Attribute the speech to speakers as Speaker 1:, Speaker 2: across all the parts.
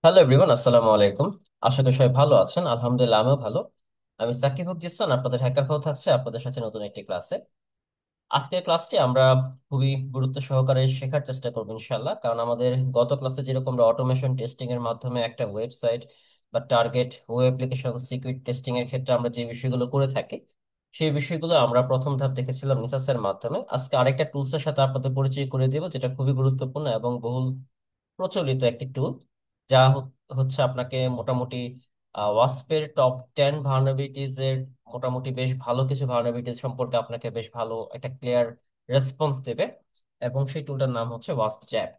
Speaker 1: Hello everyone, আসসালামু আলাইকুম। আশা করি সবাই ভালো আছেন। আলহামদুলিল্লাহ, আমিও ভালো। আমি সাকিব জিসান, আপনাদের হ্যাকার হও থাকছে আপনাদের সাথে নতুন একটি ক্লাসে। আজকের ক্লাসটি আমরা খুবই গুরুত্ব সহকারে শেখার চেষ্টা করবো ইনশাল্লাহ, কারণ আমাদের গত ক্লাসে যেরকম আমরা অটোমেশন টেস্টিং এর মাধ্যমে একটা ওয়েবসাইট বা target web application security testing এর ক্ষেত্রে আমরা যে বিষয়গুলো করে থাকি, সেই বিষয়গুলো আমরা প্রথম ধাপ দেখেছিলাম নিসাসের মাধ্যমে। আজকে আরেকটা টুলসের সাথে আপনাদের পরিচয় করে দেবো, যেটা খুবই গুরুত্বপূর্ণ এবং বহুল প্রচলিত একটি টুল, যা হচ্ছে আপনাকে মোটামুটি ওয়াসপের টপ 10 ভালনারেবিলিটিজ এর মোটামুটি বেশ ভালো কিছু ভালনারেবিলিটিজ সম্পর্কে আপনাকে বেশ ভালো একটা ক্লিয়ার রেসপন্স দেবে। এবং সেই টুলটার নাম হচ্ছে ওয়াসপ জ্যাপ।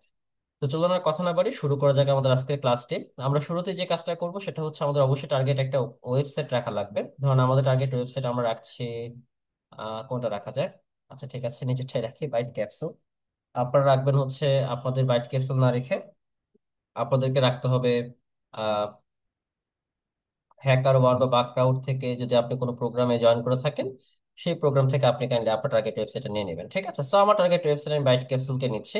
Speaker 1: তো চলুন আর কথা না বাড়ি, শুরু করা যাক আমাদের আজকের ক্লাসটি। আমরা শুরুতে যে কাজটা করব সেটা হচ্ছে আমাদের অবশ্যই টার্গেট একটা ওয়েবসাইট রাখা লাগবে। ধরুন আমাদের টার্গেট ওয়েবসাইট আমরা রাখছি, কোনটা রাখা যায়? আচ্ছা ঠিক আছে, নিচেরটাই রাখি, বাইট ক্যাপসুল। আপনারা রাখবেন হচ্ছে, আপনাদের বাইট ক্যাপসুল না রেখে আপনাদেরকে রাখতে হবে হ্যাকার ওয়ান বা বাকক্রাউড থেকে। যদি আপনি কোনো প্রোগ্রামে জয়েন করে থাকেন, সেই প্রোগ্রাম থেকে আপনি কাইন্ডলি আপনার টার্গেট ওয়েবসাইটে নিয়ে নেবেন। ঠিক আছে, সো আমার টার্গেট ওয়েবসাইট আমি বাইট ক্যাপসুলকে নিচ্ছি।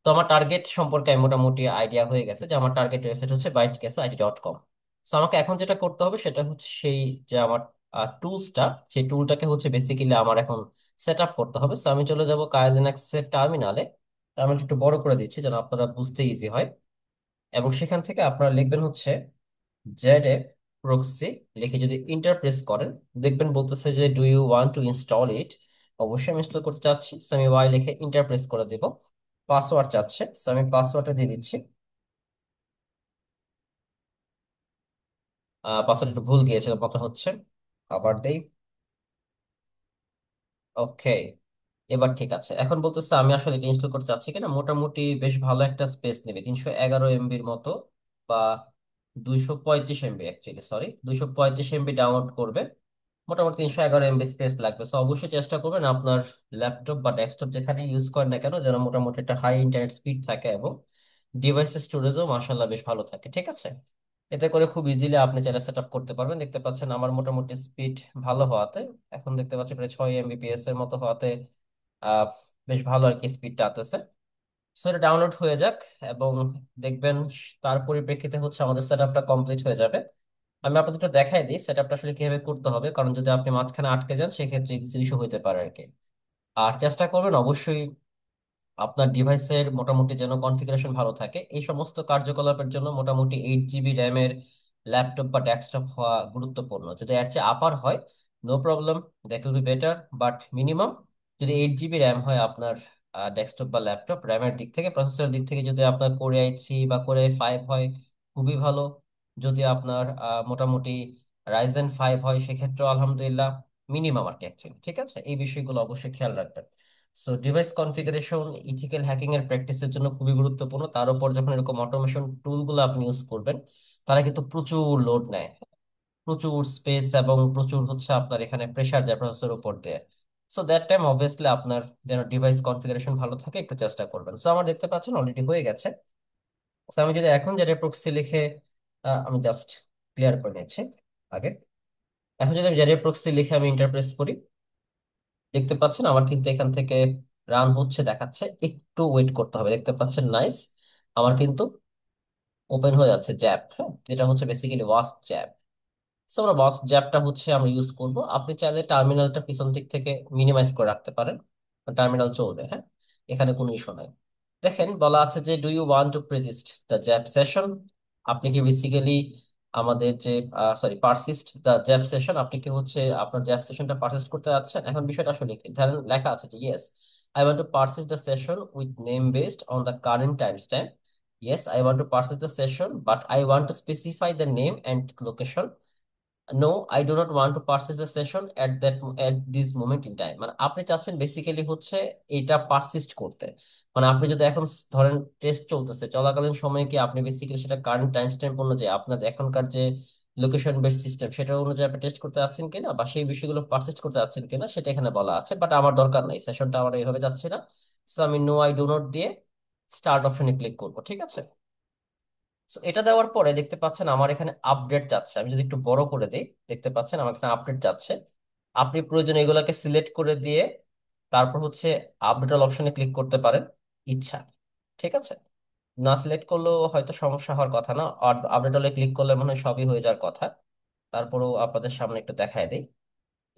Speaker 1: তো আমার টার্গেট সম্পর্কে আমি মোটামুটি আইডিয়া হয়ে গেছে যে আমার টার্গেট ওয়েবসাইট হচ্ছে বাইটক্যাপসুল.com। সো আমাকে এখন যেটা করতে হবে সেটা হচ্ছে সেই যে আমার টুলসটা, সেই টুলটাকে হচ্ছে বেসিক্যালি আমার এখন সেট আপ করতে হবে। সো আমি চলে যাব কাইল লিনাক্সের টার্মিনালে। আমি একটু বড় করে দিচ্ছি যেন আপনারা বুঝতে ইজি হয়। এবং সেখান থেকে আপনারা লিখবেন হচ্ছে জেডে প্রক্সি, লিখে যদি ইন্টার প্রেস করেন, দেখবেন বলতেছে যে do you want to install it. অবশ্যই আমি ইনস্টল করতে চাচ্ছি, সো আমি ওয়াই লিখে ইন্টার প্রেস করে দেব। পাসওয়ার্ড চাচ্ছে, সো আমি পাসওয়ার্ডটা দিয়ে দিচ্ছি। পাসওয়ার্ড একটু ভুল গিয়েছিল মতো হচ্ছে, আবার দেই। ওকে, এবার ঠিক আছে। এখন বলতেছে আমি আসলে এটা ইনস্টল করতে চাচ্ছি কিনা। মোটামুটি বেশ ভালো একটা স্পেস নেবে, 311 এমবির মতো, বা 235 MB, actually sorry 235 MB download করবে। মোটামুটি 311 এমবি স্পেস লাগবে। সো অবশ্যই চেষ্টা করবেন আপনার ল্যাপটপ বা ডেস্কটপ যেখানে ইউজ করেন না কেন, যেন মোটামুটি একটা হাই ইন্টারনেট স্পিড থাকে এবং ডিভাইসের স্টোরেজও মাশাআল্লাহ বেশ ভালো থাকে। ঠিক আছে, এতে করে খুব ইজিলি আপনি চাইলে সেট আপ করতে পারবেন। দেখতে পাচ্ছেন আমার মোটামুটি স্পিড ভালো হওয়াতে, এখন দেখতে পাচ্ছি প্রায় 6 এমবিপিএস এর মতো হওয়াতে আহ বেশ ভালো আর কি স্পিডটা আসতেছে। সো এটা ডাউনলোড হয়ে যাক, এবং দেখবেন তার পরিপ্রেক্ষিতে হচ্ছে আমাদের সেট আপটা কমপ্লিট হয়ে যাবে। আমি আপনাদের একটু দেখাই দিই সেট আপটা আসলে কিভাবে করতে হবে, কারণ যদি আপনি মাঝখানে আটকে যান সেক্ষেত্রে কিছু ইস্যু হতে পারে আর কি। আর চেষ্টা করবেন অবশ্যই আপনার ডিভাইসের মোটামুটি যেন কনফিগারেশন ভালো থাকে। এই সমস্ত কার্যকলাপের জন্য মোটামুটি 8 জিবি র্যামের ল্যাপটপ বা ডেস্কটপ হওয়া গুরুত্বপূর্ণ। যদি এর চেয়ে আপার হয়, no problem, that will be better. But minimum যদি 8 জিবি র্যাম হয় আপনার ডেস্কটপ বা ল্যাপটপ, র্যামের দিক থেকে প্রসেসরের দিক থেকে যদি আপনার কোর i3 বা কোর i5 হয়, খুবই ভালো। যদি আপনার মোটামুটি রাইজেন 5 হয়, সেক্ষেত্রেও আলহামদুলিল্লাহ মিনিমাম আর কি অ্যাকচুয়ালি। ঠিক আছে, এই বিষয়গুলো অবশ্যই খেয়াল রাখবেন। So device configuration ethical hacking এর প্র্যাকটিসের জন্য খুবই গুরুত্বপূর্ণ। তার উপর যখন এরকম অটোমেশন টুলগুলো আপনি ইউজ করবেন, তারা কিন্তু প্রচুর লোড নেয়, প্রচুর স্পেস এবং প্রচুর হচ্ছে আপনার এখানে প্রেসার যায় প্রসেসরের উপর দিয়ে। সো দ্যাট টাইম অবভিয়াসলি আপনার যেন ডিভাইস কনফিগারেশন ভালো থাকে একটু চেষ্টা করবেন। সো আমার দেখতে পাচ্ছেন অলরেডি হয়ে গেছে। সো আমি যদি এখন যেটা প্রক্সি লিখে আমি জাস্ট ক্লিয়ার করে নিচ্ছি আগে। এখন যদি আমি জেরে প্রক্সি লিখে আমি ইন্টারপ্রেস করি, দেখতে পাচ্ছেন আমার কিন্তু এখান থেকে রান হচ্ছে দেখাচ্ছে। একটু ওয়েট করতে হবে, দেখতে পাচ্ছেন নাইস, আমার কিন্তু ওপেন হয়ে যাচ্ছে জ্যাপ, হ্যাঁ, যেটা হচ্ছে বেসিক্যালি ওয়াস্প জ্যাপ। সো আমরা ওয়াস্প জ্যাপটা হচ্ছে আমরা ইউজ করব। আপনি চাইলে টার্মিনালটা পিছন দিক থেকে মিনিমাইজ করে রাখতে পারেন, টার্মিনাল চলবে, হ্যাঁ, এখানে কোনো ইস্যু নাই। দেখেন বলা আছে যে do you want to persist the zap session. আপনি কি বেসিক্যালি আমাদের যে sorry persist the zap session, আপনি কি হচ্ছে আপনার জ্যাপ সেশনটা পারসিস্ট করতে যাচ্ছেন? এখন বিষয়টা আসলে কি, ধরেন লেখা আছে যে yes I want to persist the session with name based on the current time stamp. Yes, I want to persist the session, but I want to specify the name and location. No, I do not want to purchase the session at this moment in time. মানে আপনি চাচ্ছেন basically হচ্ছে এটা persist করতে। মানে আপনি যদি এখন ধরেন টেস্ট চলতেছে চলাকালীন সময়ে কি আপনি বেসিক্যালি সেটা কারেন্ট টাইম স্ট্যাম্প অনুযায়ী আপনার এখনকার যে লোকেশন বেস সিস্টেম সেটা অনুযায়ী আপনি টেস্ট করতে যাচ্ছেন কিনা, বা সেই বিষয়গুলো পারসিস্ট করতে যাচ্ছেন কিনা, সেটা এখানে বলা আছে। বাট আমার দরকার নাই, সেশনটা আমার এইভাবে যাচ্ছে না। সো আমি নো আই ডো নট দিয়ে স্টার্ট অপশনে ক্লিক করবো। ঠিক আছে, So, এটা দেওয়ার পরে দেখতে পাচ্ছেন আমার এখানে আপডেট যাচ্ছে। আমি যদি একটু বড় করে দিই, দেখতে পাচ্ছেন আমার এখানে আপডেট যাচ্ছে। আপনি প্রয়োজন এগুলোকে সিলেক্ট করে দিয়ে তারপর হচ্ছে আপডেট অল অপশনে ক্লিক করতে পারেন ইচ্ছা। ঠিক আছে, না সিলেক্ট করলেও হয়তো সমস্যা হওয়ার কথা না। আপডেট হলে ক্লিক করলে মনে হয় সবই হয়ে যাওয়ার কথা। তারপরেও আপনাদের সামনে একটু দেখায় দিই,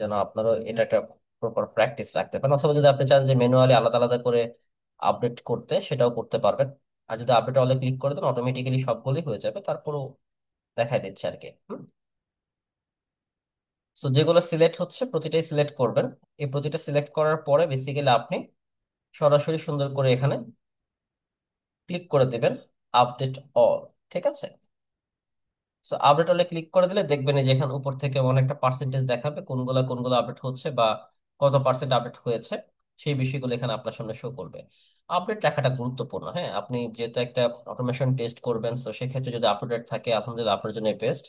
Speaker 1: যেন আপনারও এটা একটা প্রপার প্র্যাকটিস রাখতে পারেন। অথবা যদি আপনি চান যে ম্যানুয়ালি আলাদা আলাদা করে আপডেট করতে, সেটাও করতে পারবেন। আর যদি আপডেট হলে ক্লিক করে দেন, অটোমেটিক্যালি সবগুলোই হয়ে যাবে। তারপরেও দেখাই দিচ্ছে আর কি। তো যেগুলো সিলেক্ট হচ্ছে প্রতিটাই সিলেক্ট করবেন। এই প্রতিটা সিলেক্ট করার পরে বেসিক্যালি আপনি সরাসরি সুন্দর করে এখানে ক্লিক করে দিবেন আপডেট অল। ঠিক আছে। সো আপডেট হলে ক্লিক করে দিলে দেখবেন এই যে এখানে উপর থেকে অনেকটা পার্সেন্টেজ দেখাবে কোনগুলা কোনগুলো আপডেট হচ্ছে বা কত পার্সেন্ট আপডেট হয়েছে, সেই বিষয়গুলো এখানে আপনার সামনে শো করবে। আপডেট রাখাটা গুরুত্বপূর্ণ। হ্যাঁ, আপনি যেহেতু একটা অটোমেশন টেস্ট করবেন, তো সেক্ষেত্রে যদি আপডেট থাকে আলহামদুলিল্লাহ আপনার জন্য বেস্ট।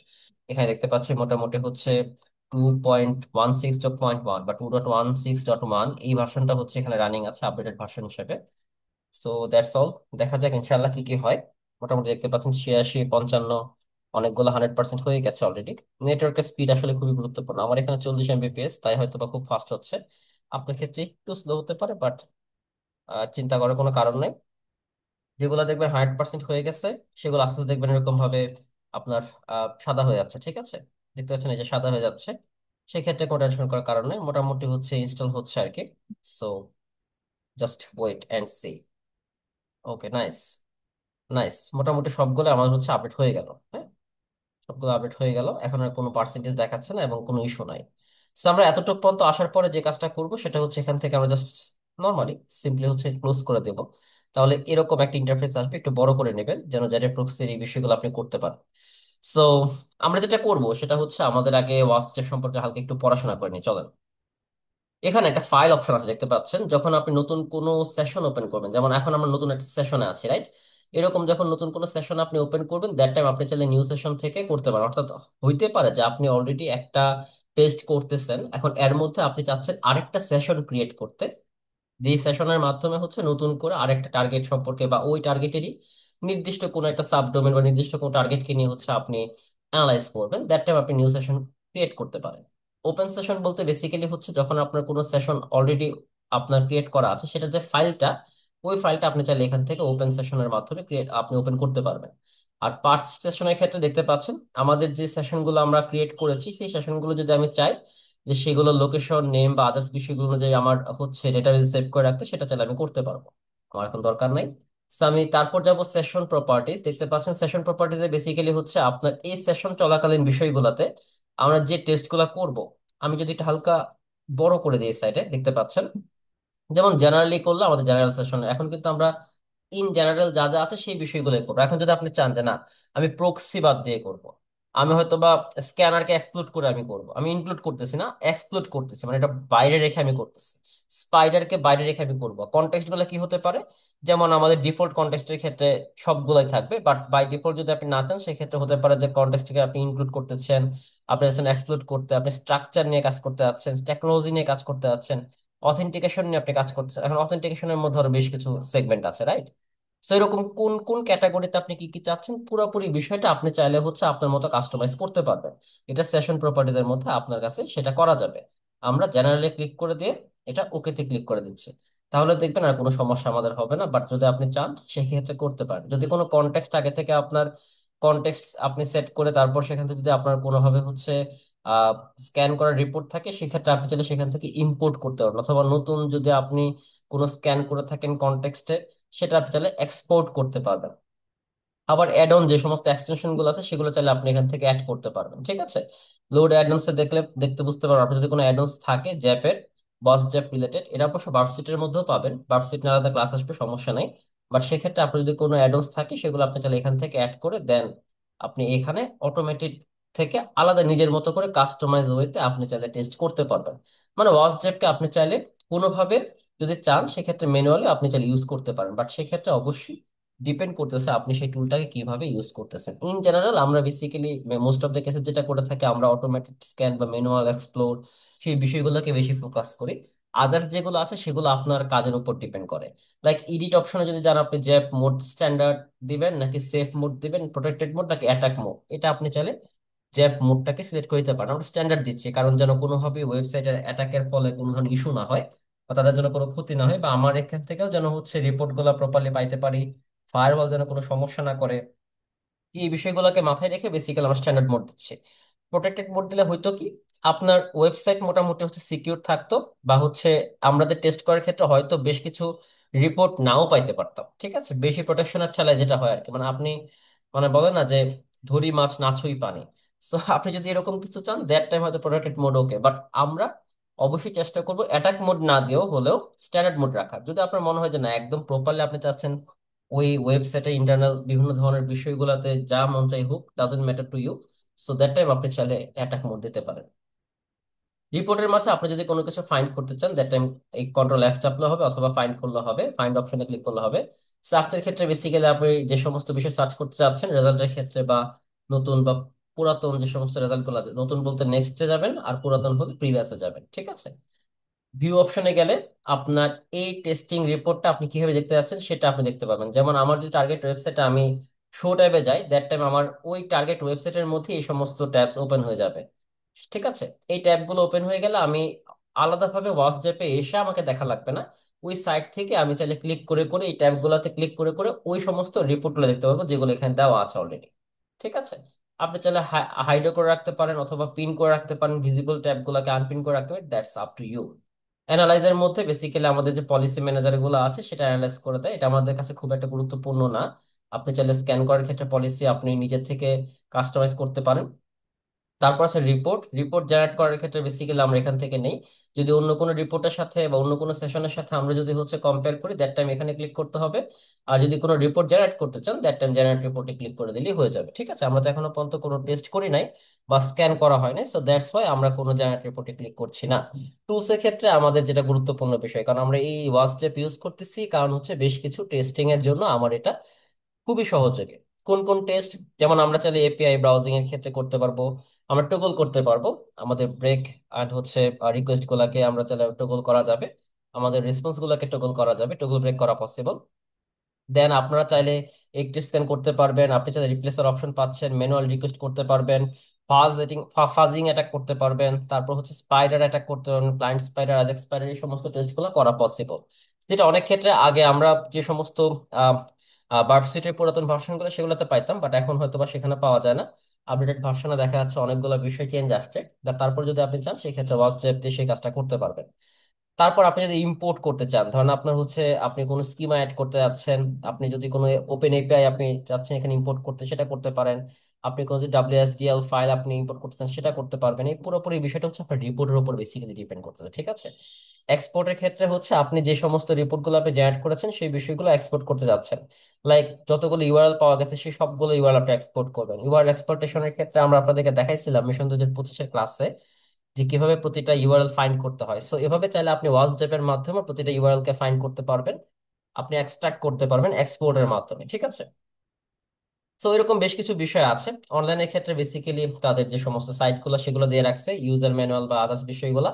Speaker 1: এখানে দেখতে পাচ্ছি মোটামুটি হচ্ছে 2.16.1 বা 2.16.1 এই ভার্সনটা হচ্ছে এখানে রানিং আছে আপডেটেড ভার্সন হিসেবে। So that's all. দেখা যাক ইনশাল্লাহ কি কি হয়। মোটামুটি দেখতে পাচ্ছেন 86, 55, অনেকগুলো 100% হয়ে গেছে অলরেডি। নেটওয়ার্কের স্পিড আসলে খুবই গুরুত্বপূর্ণ। আমার এখানে 40 Mbps, তাই হয়তো বা খুব ফাস্ট হচ্ছে। আপনার ক্ষেত্রে একটু স্লো হতে পারে, বাট চিন্তা করার কোনো কারণ নেই। যেগুলো দেখবেন 100% হয়ে গেছে, সেগুলো আস্তে আস্তে দেখবেন এরকম ভাবে আপনার সাদা হয়ে যাচ্ছে। ঠিক আছে, দেখতে পাচ্ছেন এই যে সাদা হয়ে যাচ্ছে। সেক্ষেত্রে কোনো টেনশন করার কারণ নেই, মোটামুটি হচ্ছে ইনস্টল হচ্ছে আর কি। So just wait and see. Okay, nice. Nice, মোটামুটি সবগুলো আমার হচ্ছে আপডেট হয়ে গেল। হ্যাঁ, সবগুলো আপডেট হয়ে গেল, এখন আর কোনো পার্সেন্টেজ দেখাচ্ছে না এবং কোনো ইস্যু নাই। তো আমরা এতটুকু পর্যন্ত আসার পরে যে কাজটা করব সেটা হচ্ছে এখান থেকে আমরা জাস্ট নর্মালি সিম্পলি হচ্ছে ক্লোজ করে দেব। তাহলে এরকম একটা ইন্টারফেস আসবে, একটু বড় করে নেবেন যেন জেডে প্রক্সির এই বিষয়গুলো আপনি করতে পারেন। সো আমরা যেটা করব সেটা হচ্ছে আমাদের আগে ওয়াস্টের সম্পর্কে হালকা একটু পড়াশোনা করে নিই, চলেন। এখানে একটা ফাইল অপশন আছে দেখতে পাচ্ছেন। যখন আপনি নতুন কোনো সেশন ওপেন করবেন, যেমন এখন আমরা নতুন একটা সেশনে আছি, রাইট? এরকম যখন নতুন কোনো সেশন আপনি ওপেন করবেন, দ্যাট টাইম আপনি চাইলে নিউ সেশন থেকে করতে পারেন। অর্থাৎ হইতে পারে যে আপনি অলরেডি একটা টেস্ট করতেছেন, এখন এর মধ্যে আপনি চাচ্ছেন আরেকটা সেশন ক্রিয়েট করতে, যে সেশনের মাধ্যমে হচ্ছে নতুন করে আরেকটা টার্গেট সম্পর্কে বা ওই টার্গেটেরই নির্দিষ্ট কোনো একটা সাবডোমেন বা নির্দিষ্ট কোনো টার্গেটকে নিয়ে হচ্ছে আপনি অ্যানালাইজ করবেন। দ্যাট টাইম আপনি নিউ সেশন ক্রিয়েট করতে পারেন। ওপেন সেশন বলতে বেসিক্যালি হচ্ছে যখন আপনার কোনো সেশন অলরেডি আপনার ক্রিয়েট করা আছে, সেটার যে ফাইলটা, ওই ফাইলটা আপনি চাইলে এখান থেকে ওপেন সেশনের মাধ্যমে ক্রিয়েট আপনি ওপেন করতে পারবেন। আর পার্স সেশনের ক্ষেত্রে দেখতে পাচ্ছেন আমাদের যে সেশনগুলো আমরা ক্রিয়েট করেছি, সেই সেশনগুলো যদি আমি চাই যে সেগুলো লোকেশন নেম বা আদার্স বিষয়গুলো যে আমার হচ্ছে ডেটাবেজ সেভ করে রাখতে, সেটা চাইলে আমি করতে পারবো। আমার এখন দরকার নাই। So, আমি তারপর যাব সেশন প্রপার্টিজ। দেখতে পাচ্ছেন সেশন প্রপার্টিজে বেসিক্যালি হচ্ছে আপনার এই সেশন চলাকালীন বিষয়গুলোতে আমরা যে টেস্টগুলো করব, আমি যদি এটা হালকা বড় করে দিই সাইডে দেখতে পাচ্ছেন, যেমন জেনারেলি করলে আমাদের জেনারেল সেশন, এখন কিন্তু আমরা ইন জেনারেল যা যা আছে সেই বিষয়গুলোই করবো। এখন যদি আপনি চান যে না আমি প্রক্সি বাদ দিয়ে করব, আমি হয়তো বা স্ক্যানারকে এক্সক্লুড করে আমি করব, আমি ইনক্লুড করতেছি না, এক্সক্লুড করতেছি, মানে এটা বাইরে রেখে আমি করতেছি। স্পাইডারকে বাইরে রেখে আমি করবো। কনটেক্সট গুলো কি হতে পারে, যেমন আমাদের ডিফল্ট কনটেক্সটের ক্ষেত্রে সবগুলাই থাকবে, বাট বাই ডিফল্ট যদি আপনি না চান সেক্ষেত্রে হতে পারে যে কনটেক্সটকে আপনি ইনক্লুড করতেছেন, আপনি আছেন এক্সক্লুড করতে, আপনি স্ট্রাকচার নিয়ে কাজ করতে যাচ্ছেন, টেকনোলজি নিয়ে কাজ করতে যাচ্ছেন, অথেন্টিকেশন নিয়ে আপনি কাজ করতেছেন। এখন অথেন্টিকেশনের মধ্যে আরো বেশ কিছু সেগমেন্ট আছে, রাইট? সো এরকম কোন কোন ক্যাটাগরিতে আপনি কি কি চাচ্ছেন, পুরোপুরি বিষয়টা আপনি চাইলে হচ্ছে আপনার মতো কাস্টমাইজ করতে পারবেন। এটা সেশন প্রপার্টিজ এর মধ্যে আপনার কাছে সেটা করা যাবে। আমরা জেনারেলি ক্লিক করে দিয়ে এটা ওকেতে ক্লিক করে দিচ্ছি। তাহলে দেখবেন আর কোনো সমস্যা আমাদের হবে না। বাট যদি আপনি চান সেক্ষেত্রে করতে পারেন। যদি কোনো কনটেক্সট আগে থেকে আপনার কনটেক্সট আপনি সেট করে তারপর সেখান থেকে যদি আপনার কোনোভাবে হচ্ছে স্ক্যান করার রিপোর্ট থাকে, সেক্ষেত্রে আপনি চাইলে সেখান থেকে ইম্পোর্ট করতে পারবেন। অথবা নতুন যদি আপনি কোনো স্ক্যান করে থাকেন কনটেক্সটে, সেটা আপনি চাইলে এক্সপোর্ট করতে পারবেন। আবার অ্যাড অন যে সমস্ত এক্সটেনশন গুলো আছে সেগুলো চাইলে আপনি এখান থেকে অ্যাড করতে পারবেন। ঠিক আছে, লোড অ্যাডন্স দেখলে দেখতে বুঝতে পারবেন আপনি যদি কোনো অ্যাডন্স থাকে জ্যাপের, বস জ্যাপ রিলেটেড, এটা অবশ্য ভার্সিটির মধ্যেও পাবেন, ভার্সিটি আলাদা ক্লাস আসবে, সমস্যা নাই। বাট সেক্ষেত্রে আপনি যদি কোনো অ্যাডন্স থাকে সেগুলো আপনি চাইলে এখান থেকে অ্যাড করে দেন, আপনি এখানে অটোমেটিক থেকে আলাদা নিজের মতো করে কাস্টমাইজ ওয়েতে আপনি চাইলে টেস্ট করতে পারবেন। মানে ওয়াচ জ্যাপকে আপনি চাইলে কোনোভাবে যদি চান সেক্ষেত্রে ম্যানুয়ালি আপনি চাইলে ইউজ করতে পারেন, বাট সেক্ষেত্রে অবশ্যই ডিপেন্ড করতেছে আপনি সেই টুলটাকে কিভাবে ইউজ করতেছেন। ইন জেনারেল আমরা basically most of the cases যেটা করে থাকি, আমরা অটোমেটেড স্ক্যান বা ম্যানুয়াল এক্সপ্লোর সেই বিষয়গুলোকে বেশি ফোকাস করি। আদার্স যেগুলো আছে সেগুলো আপনার কাজের উপর ডিপেন্ড করে। লাইক এডিট অপশনে যদি যান, আপনি জ্যাপ মোড স্ট্যান্ডার্ড দিবেন নাকি সেফ মোড দিবেন, প্রোটেক্টেড মোড নাকি অ্যাটাক মোড, এটা আপনি চাইলে জ্যাপ মোডটাকে সিলেক্ট করে দিতে পারেন। আমরা স্ট্যান্ডার্ড দিচ্ছি কারণ যেন কোনোভাবে ওয়েবসাইটের অ্যাটাকের ফলে কোনো ধরনের ইস্যু না হয় বা তাদের জন্য কোনো ক্ষতি না হয়, বা আমার এখান থেকেও যেন হচ্ছে রিপোর্ট গুলা প্রপারলি পাইতে পারি, ফায়ারওয়াল যেন কোনো সমস্যা না করে, এই বিষয়গুলোকে মাথায় রেখে বেসিক্যালি আমরা স্ট্যান্ডার্ড মোড দিচ্ছি। প্রোটেক্টেড মোড দিলে হয়তো কি, আপনার ওয়েবসাইট মোটামুটি হচ্ছে সিকিউর থাকতো, বা হচ্ছে আমরা যে টেস্ট করার ক্ষেত্রে হয়তো বেশ কিছু রিপোর্ট নাও পাইতে পারতাম। ঠিক আছে, বেশি প্রোটেকশনের ঠেলায় যেটা হয় আর কি, মানে আপনি মানে বলে না যে ধরি মাছ না ছুঁই পানি। সো আপনি যদি এরকম কিছু চান, দ্যাট টাইম হয়তো প্রোটেক্টেড মোড ওকে, বাট আমরা অবশ্যই চেষ্টা করবো অ্যাটাক মোড না দিয়েও হলেও স্ট্যান্ডার্ড মোড রাখার। যদি আপনার মনে হয় যে না একদম প্রপারলি আপনি চাচ্ছেন ওই ওয়েবসাইটের ইন্টারনাল বিভিন্ন ধরনের বিষয়গুলোতে যা মন চাই হোক, doesn't matter to you, so that time আপনি চাইলে অ্যাটাক মোড দিতে পারেন। রিপোর্টের মাঝে আপনি যদি কোনো কিছু ফাইন্ড করতে চান, দ্যাট টাইম এই কন্ট্রোল এফ চাপলে হবে অথবা ফাইন্ড করলে হবে, ফাইন্ড অপশনে ক্লিক করলে হবে। সার্চের ক্ষেত্রে বেসিক্যালি আপনি যে সমস্ত বিষয় সার্চ করতে চাচ্ছেন রেজাল্টের ক্ষেত্রে, বা নতুন বা পুরাতন যে সমস্ত রেজাল্ট গুলো আছে, নতুন বলতে নেক্সটে যাবেন, আর পুরাতন হলে প্রিভিয়াসে যাবেন। ঠিক আছে, ভিউ অপশনে গেলে আপনার এই টেস্টিং রিপোর্টটা আপনি কিভাবে দেখতে যাচ্ছেন সেটা আপনি দেখতে পাবেন। যেমন আমার যে টার্গেট ওয়েবসাইটে আমি শো ট্যাবে যাই, দ্যাট টাইম আমার ওই টার্গেট ওয়েবসাইটের মধ্যে এই সমস্ত ট্যাবস ওপেন হয়ে যাবে। ঠিক আছে, এই ট্যাবগুলো ওপেন হয়ে গেলে আমি আলাদাভাবে হোয়াটসঅ্যাপে এসে আমাকে দেখা লাগবে না, ওই সাইট থেকে আমি চাইলে ক্লিক করে করে এই ট্যাবগুলোতে ক্লিক করে করে ওই সমস্ত রিপোর্টগুলো দেখতে পারবো যেগুলো এখানে দেওয়া আছে অলরেডি। ঠিক আছে, আপনি চাইলে হাইডও করে রাখতে পারেন অথবা পিন করে রাখতে পারেন, ভিজিবল ট্যাবগুলোকে আনপিন করে রাখতে পারেন, that's up to you. Analyser মধ্যে বেসিক্যালি আমাদের যে পলিসি ম্যানেজার গুলো আছে সেটা অ্যানালাইজ করে দেয়, এটা আমাদের কাছে খুব একটা গুরুত্বপূর্ণ না। আপনি চাইলে স্ক্যান করার ক্ষেত্রে পলিসি আপনি নিজের থেকে কাস্টমাইজ করতে পারেন। তারপর আছে রিপোর্ট, রিপোর্ট জেনারেট করার ক্ষেত্রে বেসিক্যালি আমরা এখান থেকে নেই। যদি অন্য কোনো রিপোর্টের সাথে বা অন্য কোনো সেশনের সাথে আমরা যদি হচ্ছে কম্পেয়ার করি, দ্যাট টাইম এখানে ক্লিক করতে হবে। আর যদি কোনো রিপোর্ট জেনারেট করতে চান, দ্যাট টাইম জেনারেট রিপোর্টে ক্লিক করে দিলেই হয়ে যাবে। ঠিক আছে, আমরা তো এখনো পর্যন্ত কোনো টেস্ট করি নাই বা স্ক্যান করা হয় নাই, সো দ্যাটস ওয়াই আমরা কোনো জেনারেট রিপোর্টে ক্লিক করছি না। টুলস এর ক্ষেত্রে আমাদের যেটা গুরুত্বপূর্ণ বিষয়, কারণ আমরা এই হোয়াটসঅ্যাপ ইউজ করতেছি, কারণ হচ্ছে বেশ কিছু টেস্টিং এর জন্য আমার এটা খুবই সহযোগী। কোন কোন টেস্ট, যেমন আমরা চাইলে এপিআই ব্রাউজিং এর ক্ষেত্রে করতে পারবো, আমরা টগল করতে পারবো আমাদের ব্রেক অ্যান্ড হচ্ছে রিকোয়েস্ট গুলাকে আমরা চাইলে টগল করা যাবে, আমাদের রেসপন্স গুলাকে টগল করা যাবে, টগল ব্রেক করা পসিবল। দেন আপনারা চাইলে একটিভ স্ক্যান করতে পারবেন, আপনি চাইলে রিপ্লেসের অপশন পাচ্ছেন, ম্যানুয়াল রিকোয়েস্ট করতে পারবেন, ফাজিং অ্যাটাক করতে পারবেন, তারপর হচ্ছে স্পাইডার অ্যাটাক করতে পারবেন, ব্লাইন্ড স্পাইডার, অ্যাজাক স্পাইডার, এই সমস্ত টেস্টগুলো করা পসিবল। যেটা অনেক ক্ষেত্রে আগে আমরা যে সমস্ত বার্ডসিটের পুরাতন ভার্সনগুলো সেগুলোতে পাইতাম, বাট এখন হয়তো বা সেখানে পাওয়া যায় না। আপডেটেড ভার্সনে দেখা যাচ্ছে অনেকগুলো বিষয় চেঞ্জ আসছে, তারপর যদি আপনি চান সেক্ষেত্রে হোয়াটসঅ্যাপ দিয়ে সেই কাজটা করতে পারবেন। তারপর আপনি যদি ইম্পোর্ট করতে চান, ধরেন আপনার হচ্ছে আপনি কোনো স্কিমা অ্যাড করতে যাচ্ছেন, আপনি যদি কোনো ওপেন এপিআই আপনি চাচ্ছেন এখানে ইম্পোর্ট করতে, সেটা করতে পারেন। আপনি কোনো যদি ডাব্লিউএসডিএল ফাইল আপনি ইম্পোর্ট করতে চান, সেটা করতে পারবেন। এই পুরোপুরি বিষয়টা হচ্ছে আপনার রিপোর্টের উপর বেসিক্যালি ডিপেন্ড করতেছে। ঠিক আছে, এক্সপোর্টের ক্ষেত্রে হচ্ছে আপনি যে সমস্ত রিপোর্টগুলো আপনি জেনারেট করেছেন সেই বিষয়গুলো এক্সপোর্ট করতে যাচ্ছেন, লাইক যতগুলো ইউআরএল পাওয়া গেছে সেই সবগুলো ইউআরএল আপনি এক্সপোর্ট করবেন। ইউআরএল এক্সপোর্টেশনের ক্ষেত্রে আমরা আপনাদেরকে দেখাইছিলাম মিশন 2025-এর ক্লাসে যে কিভাবে প্রতিটা ইউআরএল ফাইন্ড করতে হয়। সো এভাবে চাইলে আপনি হোয়াটসঅ্যাপের মাধ্যমে প্রতিটা ইউআরএল কে ফাইন্ড করতে পারবেন, আপনি এক্সট্রাক্ট করতে পারবেন এক্সপোর্টের মাধ্যমে। ঠিক আছে, তো এরকম বেশ কিছু বিষয় আছে। অনলাইনের ক্ষেত্রে বেসিক্যালি তাদের যে সমস্ত সাইটগুলো সেগুলো দিয়ে রাখছে, ইউজার ম্যানুয়াল বা আদার্স বিষয়গুলো।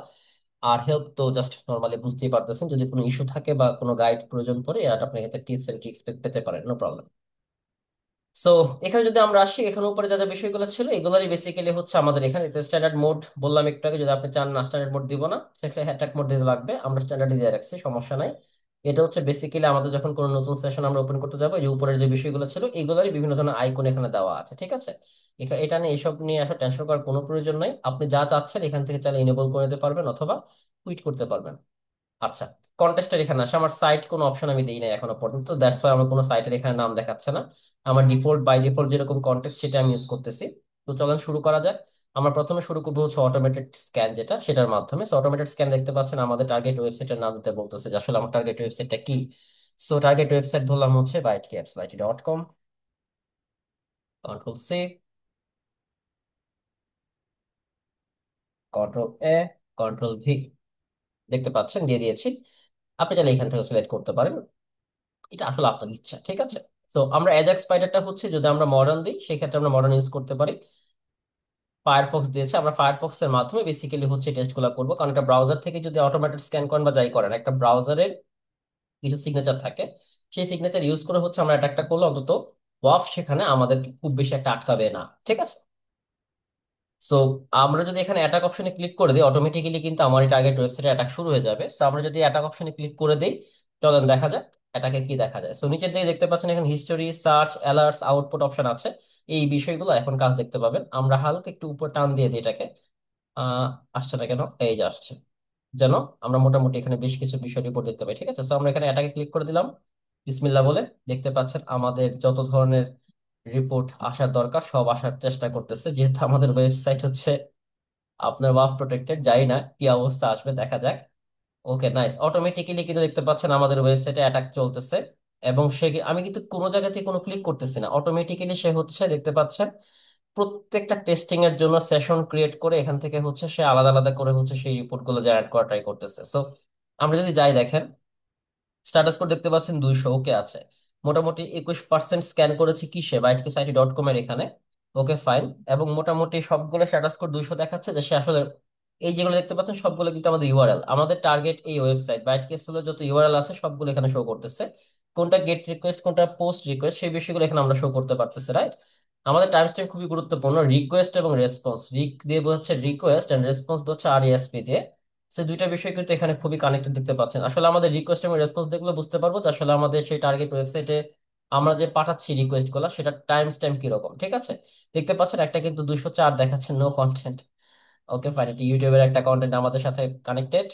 Speaker 1: আর হেল্প তো জাস্ট নর্মালি বুঝতেই পারতেছেন, যদি কোনো ইস্যু থাকে বা কোনো গাইড প্রয়োজন পড়ে, আর আপনি একটা টিপস এন্ড ট্রিক্স পেতে পারেন, নো প্রবলেম। সো এখানে যদি আমরা আসি, এখানে উপরে যা যা বিষয়গুলো ছিল এগুলোরই বেসিক্যালি হচ্ছে আমাদের এখানে স্ট্যান্ডার্ড মোড বললাম একটু আগে, যদি আপনি চান না স্ট্যান্ডার্ড মোড দিব না সেখানে অ্যাটাক মোড দিতে লাগবে, আমরা স্ট্যান্ডার্ড দিয়ে রাখছি, সমস্যা নাই। এটা হচ্ছে বেসিক্যালি আমাদের যখন কোনো নতুন সেশন আমরা ওপেন করতে যাবো, এই যে উপরের যে বিষয়গুলো ছিল এগুলোরই বিভিন্ন ধরনের আইকন এখানে দেওয়া আছে। ঠিক আছে, এটা নিয়ে এসব নিয়ে আসলে টেনশন করার কোনো প্রয়োজন নাই, আপনি যা চাচ্ছেন এখান থেকে চাইলে ইনেবল করে নিতে পারবেন অথবা কুইট করতে পারবেন। আচ্ছা, কন্টেস্টের এখানে আসে, আমার সাইট কোনো অপশন আমি দিই নাই এখনো পর্যন্ত, দ্যাটস ওয়াই আমার কোনো সাইটের এখানে নাম দেখাচ্ছে না। আমার ডিফল্ট বাই ডিফল্ট যেরকম কন্টেস্ট সেটা আমি ইউজ করতেছি। তো চলেন শুরু করা যাক। আমরা প্রথমে শুরু করবো হচ্ছে অটোমেটেড স্ক্যান, যেটা সেটার মাধ্যমে। সো অটোমেটেড স্ক্যান দেখতে পাচ্ছেন আমাদের টার্গেট ওয়েবসাইটের নাম দিতে বলতেছে যে আসলে আমার টার্গেট ওয়েবসাইটটা কি। সো টার্গেট ওয়েবসাইট ধরলাম হচ্ছে bytecapslight.com, control C, control A, control V, দেখতে পাচ্ছেন দিয়ে দিয়েছি। আপনি চাইলে এখান থেকে সিলেক্ট করতে পারেন, এটা আসলে আপনার ইচ্ছা। ঠিক আছে, তো আমরা অ্যাজাক্স স্পাইডারটা হচ্ছে যদি আমরা মডার্ন দিই সেক্ষেত্রে আমরা মডার্ন ইউজ করতে পারি। ফায়ারফক্স দিয়েছে, আমরা ফায়ারফক্স এর মাধ্যমে বেসিক্যালি হচ্ছে টেস্ট গুলো করবো, কারণ একটা ব্রাউজার থেকে যদি অটোমেটেড স্ক্যান করেন বা যাই করেন, একটা ব্রাউজারের কিছু সিগনেচার থাকে, সেই সিগনেচার ইউজ করে হচ্ছে আমরা অ্যাটাকটা করলে অন্তত ওয়াফ সেখানে আমাদেরকে খুব বেশি একটা আটকাবে না। ঠিক আছে, সো আমরা যদি এখানে অ্যাটাক অপশনে ক্লিক করে দিই, অটোমেটিক্যালি কিন্তু আমার টার্গেট ওয়েবসাইটে অ্যাটাক শুরু হয়ে যাবে। সো আমরা যদি অ্যাটাক অপশনে ক্লিক করে দিই, চলেন দেখা যাক। এটাকে কি দেখা যায়। সো নিচের দিকে দেখতে পাচ্ছেন এখানে history, search, alerts, output option আছে। এই বিষয়গুলো এখন কাজ দেখতে পাবেন। আমরা হালকা একটু উপর টান দিয়ে দিই এটাকে। আহ আসছে না কেন, এই যে আসছে। যেন আমরা মোটামুটি এখানে বেশ কিছু বিষয় রিপোর্ট দেখতে পাই। ঠিক আছে, তো আমরা এখানে এটাকে ক্লিক করে দিলাম, বিসমিল্লাহ বলে। দেখতে পাচ্ছেন আমাদের যত ধরনের রিপোর্ট আসার দরকার সব আসার চেষ্টা করতেছে, যেহেতু আমাদের ওয়েবসাইট হচ্ছে আপনার ওয়াফ প্রোটেক্টেড। জানি না কি অবস্থা আসবে, দেখা যাক। ওকে, নাইস। অটোমেটিক্যালি কিন্তু দেখতে পাচ্ছেন আমাদের ওয়েবসাইটে অ্যাটাক চলতেছে। এবং সে আমি কিন্তু কোনো জায়গা থেকে কোনো ক্লিক করতেছি না, অটোমেটিক্যালি সে হচ্ছে দেখতে পাচ্ছেন প্রত্যেকটা টেস্টিং এর জন্য সেশন ক্রিয়েট করে এখান থেকে হচ্ছে সে আলাদা আলাদা করে হচ্ছে সেই রিপোর্ট গুলো জেনারেট করা ট্রাই করতেছে। সো আমরা যদি যাই দেখেন, স্ট্যাটাস কোড দেখতে পাচ্ছেন 200, ওকে আছে। মোটামুটি 21% স্ক্যান করেছি কিসে, বাইটকেসাইটি.কম এর এখানে। ওকে, ফাইন। এবং মোটামুটি সবগুলো স্ট্যাটাস কোড 200 দেখাচ্ছে, যে সে আসলে এই যেগুলো দেখতে পাচ্ছেন সবগুলো কিন্তু আমাদের ইউআরএল, আমাদের টার্গেট এই ওয়েবসাইট বাইটকেসেলের যত ইউআরএল আছে সবগুলো এখানে শো করতেছে। কোনটা গেট রিকোয়েস্ট কোনটা পোস্ট রিকোয়েস্ট সেই বিষয়গুলো এখানে আমরা শো করতে পারতেছি, রাইট। আমাদের টাইম স্ট্যাম্প খুবই গুরুত্বপূর্ণ। রিকোয়েস্ট এবং রেসপন্স, রিক দিয়ে বোঝাচ্ছে রিকোয়েস্ট, এন্ড রেসপন্স হচ্ছে আরইএসপি দিয়ে। সে দুইটা বিষয় কিন্তু এখানে খুবই কানেক্টেড দেখতে পাচ্ছেন। আসলে আমাদের রিকোয়েস্ট এবং রেসপন্স দেখলে বুঝতে পারবো যে আসলে আমাদের সেই টার্গেট ওয়েবসাইটে আমরা যে পাঠাচ্ছি রিকোয়েস্ট গুলা সেটা টাইম স্ট্যাম্প কিরকম। ঠিক আছে, দেখতে পাচ্ছেন একটা কিন্তু 204 দেখাচ্ছে, নো কন্টেন্ট। ওকে, ফাইন। এটা ইউটিউবের একটা কন্টেন্ট আমাদের সাথে কানেক্টেড,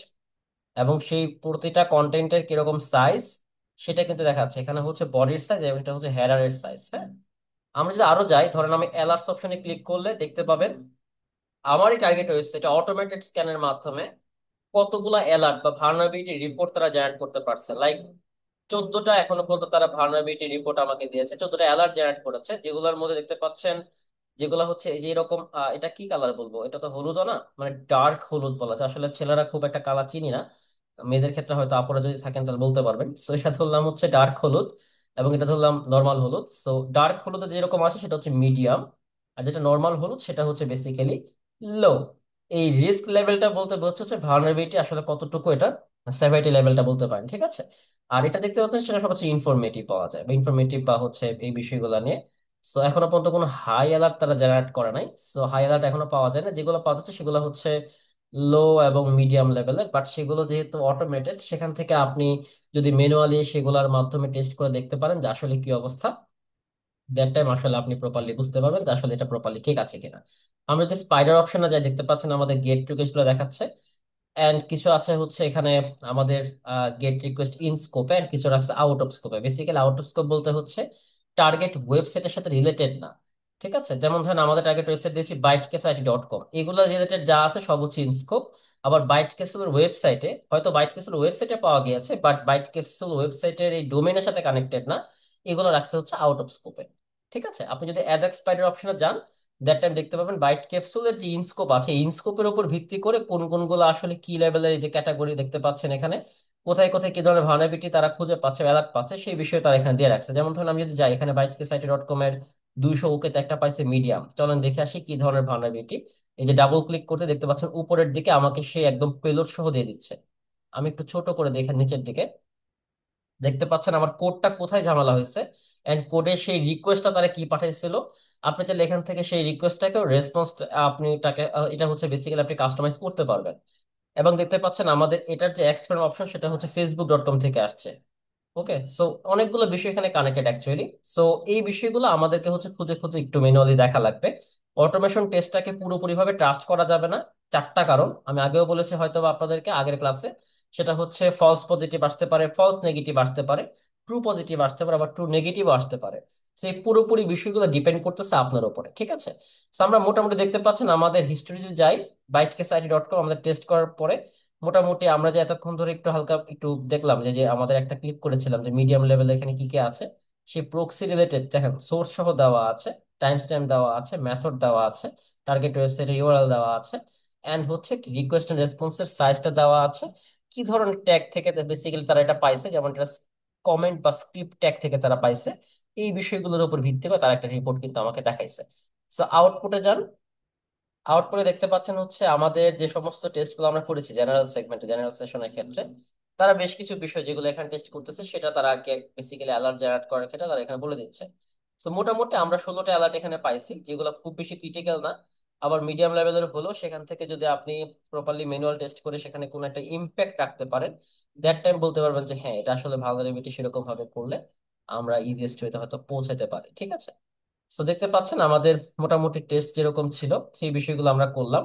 Speaker 1: এবং সেই প্রতিটা কন্টেন্টের কিরকম সাইজ সেটা কিন্তু দেখাচ্ছে। এখানে হচ্ছে বডির সাইজ এবং এটা হচ্ছে হেডারের সাইজ। হ্যাঁ, আমরা যদি আরো যাই, ধরেন আমি অ্যালার্টস অপশনে ক্লিক করলে দেখতে পাবেন আমারই টার্গেট ওয়েবসাইটে অটোমেটেড স্ক্যানের মাধ্যমে কতগুলা অ্যালার্ট বা ভালনারেবিলিটি রিপোর্ট তারা জেনারেট করতে পারছে। লাইক 14টা এখনো পর্যন্ত তারা ভালনারেবিলিটি রিপোর্ট আমাকে দিয়েছে, 14টা অ্যালার্ট জেনারেট করেছে, যেগুলোর মধ্যে দেখতে পাচ্ছেন যেগুলো হচ্ছে এই যে এরকম এটা কি কালার বলবো, এটা তো হলুদও না, মানে ডার্ক হলুদ বলা যায়। আসলে ছেলেরা খুব একটা কালার চিনি না, মেয়েদের ক্ষেত্রে হয়তো আপনারা যদি থাকেন তাহলে বলতে পারবেন। সো এটা ধরলাম হচ্ছে ডার্ক হলুদ, এবং এটা ধরলাম নর্মাল হলুদ। সো ডার্ক হলুদে যেরকম আছে সেটা হচ্ছে মিডিয়াম, আর যেটা নর্মাল হলুদ সেটা হচ্ছে বেসিক্যালি লো। এই রিস্ক লেভেলটা বলতে বোঝাচ্ছে হচ্ছে ভালনারেবিলিটি আসলে কতটুকু, এটা সেভারিটি লেভেলটা বলতে পারেন। ঠিক আছে, আর এটা দেখতে পাচ্ছেন সেটা সব হচ্ছে ইনফরমেটিভ পাওয়া যায়, বা ইনফরমেটিভ বা হচ্ছে এই বিষয়গুলো নিয়ে। সো এখনো পর্যন্ত কোনো হাই অ্যালার্ট তারা জেনারেট করে নাই। সো হাই অ্যালার্ট এখনো পাওয়া যায় না, যেগুলো পাওয়া যাচ্ছে সেগুলো হচ্ছে লো এবং মিডিয়াম লেভেলের। বাট সেগুলো যেহেতু অটোমেটেড, সেখান থেকে আপনি যদি ম্যানুয়ালি সেগুলোর মাধ্যমে টেস্ট করে দেখতে পারেন যে আসলে কি অবস্থা, দ্যাট টাইম আসলে আপনি প্রপারলি বুঝতে পারবেন যে আসলে এটা প্রপারলি ঠিক আছে কিনা। আমরা যদি স্পাইডার অপশনে যাই, দেখতে পাচ্ছেন আমাদের গেট রিকোয়েস্ট গুলো দেখাচ্ছে। এন্ড কিছু আছে হচ্ছে এখানে আমাদের গেট রিকোয়েস্ট ইন স্কোপে, এন্ড কিছু আছে আউট অফ স্কোপে। বেসিক্যালি আউট অফ স্কোপ বলতে হচ্ছে টার্গেট ওয়েবসাইটের সাথে রিলেটেড না। ঠিক আছে, যেমন ধরেন আমাদের টার্গেট ওয়েবসাইট দিয়েছি বাইটকেসাইটি.কম, এগুলো রিলেটেড যা আছে সব হচ্ছে ইন স্কোপ। আবার বাইটকেসেলের ওয়েবসাইটে হয়তো বাইটকেসেলের ওয়েবসাইটে পাওয়া গিয়েছে, বাট বাইটকেসেল ওয়েবসাইটের এই ডোমেনের সাথে কানেক্টেড না, এগুলো রাখছে হচ্ছে আউট অফ স্কোপে। ঠিক আছে, আপনি যদি অ্যাজাক স্পাইডার অপশনে যান, দ্যাট টাইম দেখতে পাবেন বাইট ক্যাপসুলের যে ইনস্কোপ আছে, ইনস্কোপের উপর ভিত্তি করে কোন কোনগুলো আসলে কি লেভেলের, এই যে ক্যাটাগরি দেখতে পাচ্ছেন এখানে, কোথায় কোথায় কি ধরনের ভার্নাবিলিটি তারা খুঁজে পাচ্ছে, অ্যালার্ট পাচ্ছে, সেই বিষয়ে তারা এখানে দিয়ে রাখছে। যেমন ধরুন আমি যদি যাই এখানে বাইটকেসাইটি.কম এর 200 ওকেতে একটা পাইছে মিডিয়াম, চলেন দেখে আসি কি ধরনের ভার্নাবিলিটি। এই যে ডাবল ক্লিক করতে দেখতে পাচ্ছেন উপরের দিকে আমাকে সে একদম পেলোড সহ দিয়ে দিচ্ছে। আমি একটু ছোট করে দেখেন নিচের দিকে, দেখতে পাচ্ছেন আমার কোডটা কোথায় ঝামেলা হয়েছে, এন্ড কোডের সেই রিকোয়েস্টটা তারা কি পাঠাইছিল। আপনি চাইলে এখান থেকে সেই রিকোয়েস্টটাকে রেসপন্স আপনি তাকে এটা হচ্ছে বেসিক্যালি আপনি কাস্টমাইজ করতে পারবেন। এবং দেখতে পাচ্ছেন আমাদের এটার যে এক্সটার্নাল অপশন সেটা হচ্ছে ফেসবুক.কম থেকে আসছে। ওকে, সো অনেকগুলো বিষয় এখানে কানেক্টেড অ্যাকচুয়ালি। সো এই বিষয়গুলো আমাদেরকে হচ্ছে খুঁজে খুঁজে একটু ম্যানুয়ালি দেখা লাগবে। অটোমেশন টেস্টটাকে পুরোপুরি ভাবে ট্রাস্ট করা যাবে না, চারটা কারণ আমি আগেও বলেছি হয়তো বা আপনাদেরকে আগের ক্লাসে। সেটা হচ্ছে ফলস পজিটিভ আসতে পারে, ফলস নেগেটিভ আসতে পারে, ট্রু পজিটিভ আসতে পারে, আবার ট্রু নেগেটিভও আসতে পারে। সেই পুরোপুরি বিষয়গুলো ডিপেন্ড করতেছে আপনার উপরে। ঠিক আছে, তো আমরা মোটামুটি দেখতে পাচ্ছেন আমাদের হিস্টোরি যদি যাই, বাইটকেসাইটি.কম আমাদের টেস্ট করার পরে মোটামুটি আমরা যে এতক্ষণ ধরে একটু হালকা একটু দেখলাম যে যে আমাদের একটা ক্লিক করেছিলাম যে মিডিয়াম লেভেল এখানে কি কি আছে, সেই প্রক্সি রিলেটেড দেখেন সোর্স সহ দেওয়া আছে, টাইম স্ট্যাম্প দেওয়া আছে, মেথড দেওয়া আছে, টার্গেট ওয়েবসাইটের ইউআরএল দেওয়া আছে, এন্ড হচ্ছে রিকোয়েস্ট এন্ড রেসপন্সের সাইজটা দেওয়া আছে, কি ধরনের ট্যাগ থেকে বেসিক্যালি তারা এটা পাইছে, যেমন এটা কমেন্ট বা স্ক্রিপ্ট ট্যাগ থেকে তারা পাইছে। এই বিষয়গুলোর উপর ভিত্তি করে তারা একটা রিপোর্ট কিন্তু আমাকে দেখাইছে। সো আউটপুটে যান, আউটপুটে দেখতে পাচ্ছেন হচ্ছে আমাদের যে সমস্ত টেস্টগুলো আমরা করেছি জেনারেল সেগমেন্টে, জেনারেল সেশনের ক্ষেত্রে তারা বেশ কিছু বিষয় যেগুলো এখানে টেস্ট করতেছে সেটা তারা বেসিক্যালি অ্যালার্ট জেনারেট করার ক্ষেত্রে তারা এখানে বলে দিচ্ছে। তো মোটামুটি আমরা 16টা অ্যালার্ট এখানে পাইছি, যেগুলো খুব বেশি ক্রিটিক্যাল না। আবার মিডিয়াম লেভেলের হলেও সেখান থেকে যদি আপনি প্রপারলি ম্যানুয়াল টেস্ট করে সেখানে কোনো একটা ইম্প্যাক্ট রাখতে পারেন, দ্যাট টাইম বলতে পারবেন যে হ্যাঁ এটা আসলে ভালনারেবিলিটি সেরকম ভাবে করলে আমরা ইজিয়েস্ট ওয়েতে হয়তো পৌঁছাতে পারি। ঠিক আছে, তো দেখতে পাচ্ছেন আমাদের মোটামুটি টেস্ট যেরকম ছিল সেই বিষয়গুলো আমরা করলাম।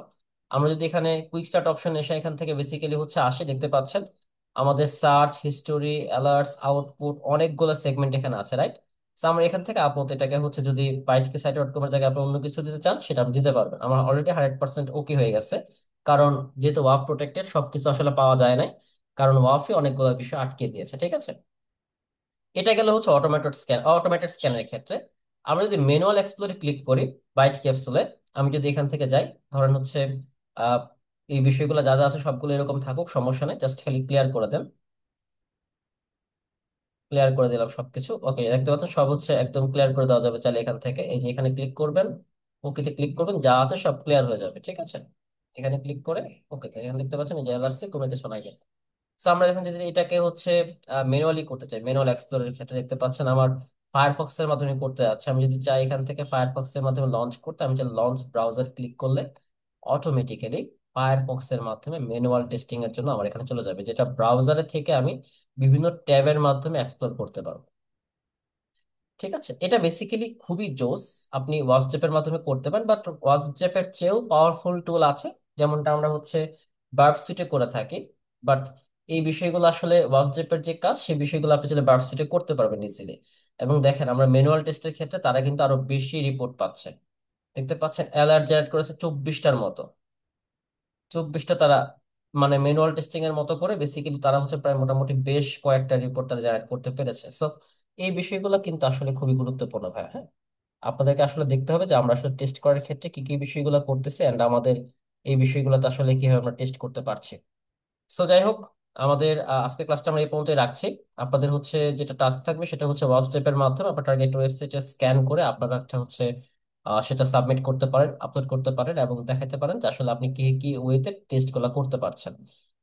Speaker 1: আমরা যদি এখানে কুইক স্টার্ট অপশন এসে এখান থেকে বেসিক্যালি হচ্ছে আসে, দেখতে পাচ্ছেন আমাদের সার্চ হিস্টোরি, অ্যালার্টস, আউটপুট অনেকগুলো সেগমেন্ট এখানে আছে, রাইট? তো আমরা এখান থেকে আপাতত এটাকে হচ্ছে যদি বাইটকে সাইট ডট কমের জায়গায় আপনি অন্য কিছু দিতে চান সেটা আপনি দিতে পারবেন। আমার অলরেডি 100% ওকে হয়ে গেছে, কারণ যেহেতু ওয়াফ প্রোটেক্টেড সবকিছু আসলে পাওয়া যায় না, কারণ ওয়াফে অনেকগুলো বিষয় আটকে দিয়েছে। ঠিক আছে, এটা গেল হচ্ছে অটোমেটেড স্ক্যানের ক্ষেত্রে। আমরা যদি ম্যানুয়াল এক্সপ্লোরে ক্লিক করি বাইট ক্যাপসুলে, আমি যদি এখান থেকে যাই, ধরেন হচ্ছে আহ, এই বিষয়গুলো যা যা আছে সবগুলো এরকম থাকুক, সমস্যা নেই, জাস্ট খালি ক্লিয়ার করে দেন। ক্লিয়ার করে দিলাম সবকিছু, ওকে দেখতে পাচ্ছেন সব হচ্ছে একদম ক্লিয়ার করে দেওয়া যাবে চাইলে এখান থেকে। এই যে এখানে ক্লিক করবেন, ওকেতে ক্লিক করবেন, যা আছে সব ক্লিয়ার হয়ে যাবে। ঠিক আছে, এখানে ক্লিক করে ওকে, এখানে দেখতে পাচ্ছেন এই যে এলআরসি কোনো কিছু নাই। তো আমরা এখন যদি এটাকে হচ্ছে ম্যানুয়ালি করতে চাই, ম্যানুয়াল এক্সপ্লোরের ক্ষেত্রে দেখতে পাচ্ছেন আমার ফায়ারফক্স এর মাধ্যমে করতে যাচ্ছে। আমি যদি চাই এখান থেকে ফায়ারফক্স এর মাধ্যমে লঞ্চ করতে, আমি যে লঞ্চ ব্রাউজার ক্লিক করলে অটোমেটিক্যালি ফায়ারফক্স এর মাধ্যমে ম্যানুয়াল টেস্টিং এর জন্য আমার এখানে চলে যাবে, যেটা ব্রাউজারে থেকে আমি বিভিন্ন ট্যাবের মাধ্যমে এক্সপ্লোর করতে পারবো। ঠিক আছে, এটা বেসিক্যালি খুবই জোস। আপনি হোয়াটসঅ্যাপের মাধ্যমে করতে পারেন, বাট হোয়াটসঅ্যাপের চেয়েও পাওয়ারফুল টুল আছে, যেমনটা আমরা হচ্ছে বার্ব সুইটে করে থাকি। বাট এই বিষয়গুলো আসলে হোয়াটসঅ্যাপের যে কাজ সেই বিষয়গুলো আপনি চাইলে বার্ব সুইটে করতে পারবেন ইজিলি। এবং দেখেন আমরা ম্যানুয়াল টেস্টের ক্ষেত্রে তারা কিন্তু আরো বেশি রিপোর্ট পাচ্ছে। দেখতে পাচ্ছেন অ্যালার্ট জেনারেট করেছে 24টার মতো, 24টা তারা মানে ম্যানুয়াল টেস্টিং এর মতো করে বেসিক্যালি তারা হচ্ছে প্রায় মোটামুটি বেশ কয়েকটা রিপোর্ট তারা জেনারেট করতে পেরেছে। সো এই বিষয়গুলো কিন্তু আসলে খুবই গুরুত্বপূর্ণ ভাই। হ্যাঁ, আপনাদেরকে আসলে দেখতে হবে যে আমরা আসলে টেস্ট করার ক্ষেত্রে কি কি বিষয়গুলো করতেছি এন্ড আমাদের এই বিষয়গুলোতে আসলে কিভাবে আমরা টেস্ট করতে পারছি। সো যাই হোক, আমাদের আজকে ক্লাসটা আমরা এই পর্যন্তই রাখছি। আপনাদের হচ্ছে যেটা টাস্ক থাকবে সেটা হচ্ছে হোয়াটসঅ্যাপের মাধ্যমে আপনার টার্গেট ওয়েবসাইটে স্ক্যান করে আপনারা একটা হচ্ছে সেটা সাবমিট করতে পারেন, আপলোড করতে পারেন এবং দেখাতে পারেন যে আসলে আপনি কি কি ওয়েতে টেস্ট গুলো করতে পারছেন।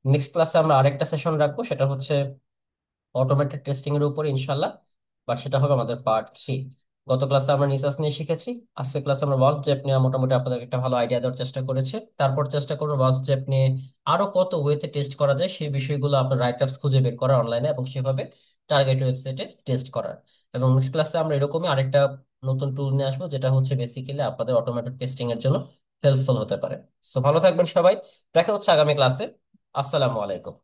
Speaker 1: নেক্সট ক্লাসে আমরা আরেকটা সেশন রাখবো, সেটা হচ্ছে অটোমেটেড টেস্টিং এর উপর ইনশাল্লাহ, বাট সেটা হবে আমাদের পার্ট 3। গত ক্লাসে আমরা নিসাস নিয়ে শিখেছি, আজকে ক্লাসে আমরা হোয়াটসঅ্যাপ নিয়ে মোটামুটি আপনাদের একটা ভালো আইডিয়া দেওয়ার চেষ্টা করেছি। তারপর চেষ্টা করবো হোয়াটসঅ্যাপ নিয়ে আরো কত ওয়েতে টেস্ট করা যায় সেই বিষয়গুলো আপনার রাইট আপস খুঁজে বের করা অনলাইনে এবং সেভাবে টার্গেট ওয়েবসাইটে টেস্ট করার। এবং নেক্সট ক্লাসে আমরা এরকমই আরেকটা নতুন টুল নিয়ে আসবো, যেটা হচ্ছে বেসিক্যালি আপনাদের অটোমেটেড টেস্টিং এর জন্য হেল্পফুল হতে পারে। সো ভালো থাকবেন সবাই, দেখা হচ্ছে আগামী ক্লাসে। আসসালামু আলাইকুম।